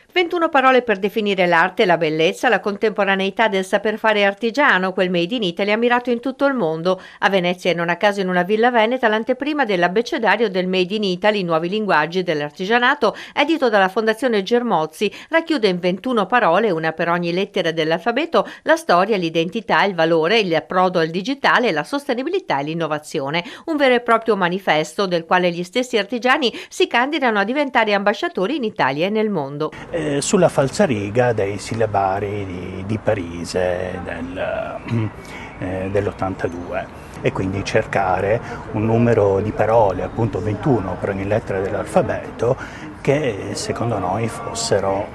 21 parole per definire l'arte, la bellezza, la contemporaneità del saper fare artigiano, quel made in Italy ammirato in tutto il mondo. A Venezia e non a caso in una villa veneta l'anteprima dell'abbecedario del Made in Italy, nuovi linguaggi dell'artigianato, edito dalla Fondazione Germozzi, racchiude in 21 parole, una per ogni lettera dell'alfabeto, la storia, l'identità, il valore, il approdo al digitale, la sostenibilità e l'innovazione. Un vero e proprio manifesto del quale gli stessi artigiani si candidano a diventare ambasciatori in Italia e nel mondo. Sulla falsariga dei sillabari di Parise dell'82 e quindi cercare un numero di parole, appunto 21 per ogni lettera dell'alfabeto, che secondo noi fossero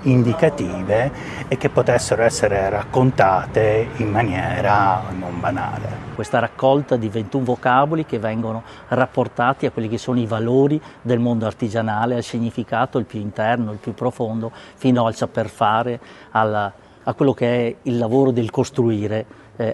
indicative e che potessero essere raccontate in maniera non banale. Questa raccolta di 21 vocaboli che vengono rapportati a quelli che sono i valori del mondo artigianale, al significato il più interno, il più profondo, fino al saper fare, a quello che è il lavoro del costruire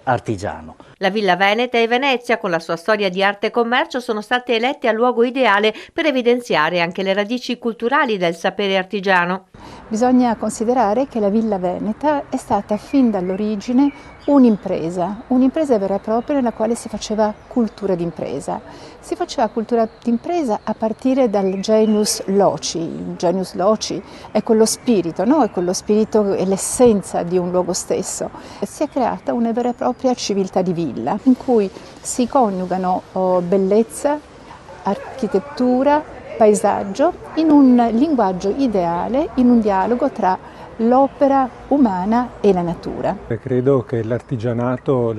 artigiano. La Villa Veneta e Venezia, con la sua storia di arte e commercio, sono state elette a luogo ideale per evidenziare anche le radici culturali del sapere artigiano. Bisogna considerare che la Villa Veneta è stata fin dall'origine un'impresa vera e propria nella quale si faceva cultura d'impresa. Si faceva cultura d'impresa a partire dal genius loci. Il genius loci è quello spirito, no? È quello spirito e l'essenza di un luogo stesso. Si è creata una vera e propria civiltà di villa in cui si coniugano bellezza, architettura, paesaggio in un linguaggio ideale, in un dialogo tra l'opera umana e la natura. Credo che l'artigianato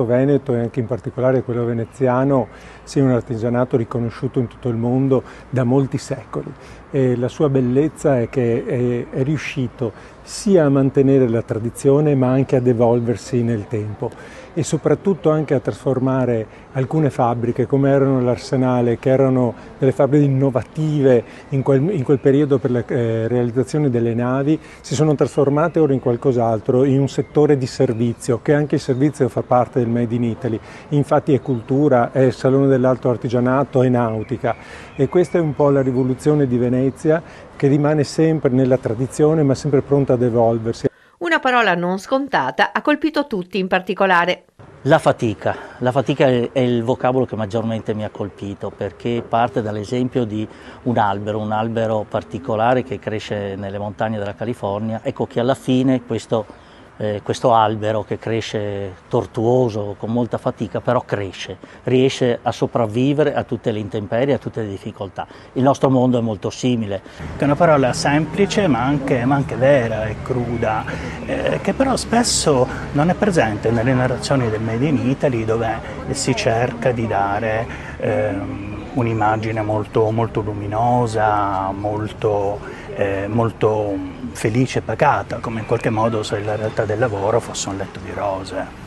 veneto e anche in particolare quello veneziano sia un artigianato riconosciuto in tutto il mondo da molti secoli e la sua bellezza è che è riuscito sia a mantenere la tradizione ma anche ad evolversi nel tempo e soprattutto anche a trasformare alcune fabbriche come erano l'Arsenale, che erano delle fabbriche innovative in quel periodo per la realizzazione delle navi, si sono trasformate ora in qualcos'altro, in un settore di servizio, che anche il servizio fa parte del Made in Italy, infatti è cultura, è salone dell'alto artigianato, è nautica e questa è un po' la rivoluzione di Venezia che rimane sempre nella tradizione ma sempre pronta ad evolversi. Una parola non scontata ha colpito tutti in particolare. La fatica è il vocabolo che maggiormente mi ha colpito perché parte dall'esempio di un albero particolare che cresce nelle montagne della California. Ecco che alla fine questo albero che cresce tortuoso, con molta fatica, però riesce a sopravvivere a tutte le intemperie, a tutte le difficoltà. Il nostro mondo è molto simile. È una parola semplice ma anche vera e cruda, che però spesso non è presente nelle narrazioni del Made in Italy, dove si cerca di dare un'immagine molto luminosa, molto felice e pacata, come in qualche modo se la realtà del lavoro fosse un letto di rose.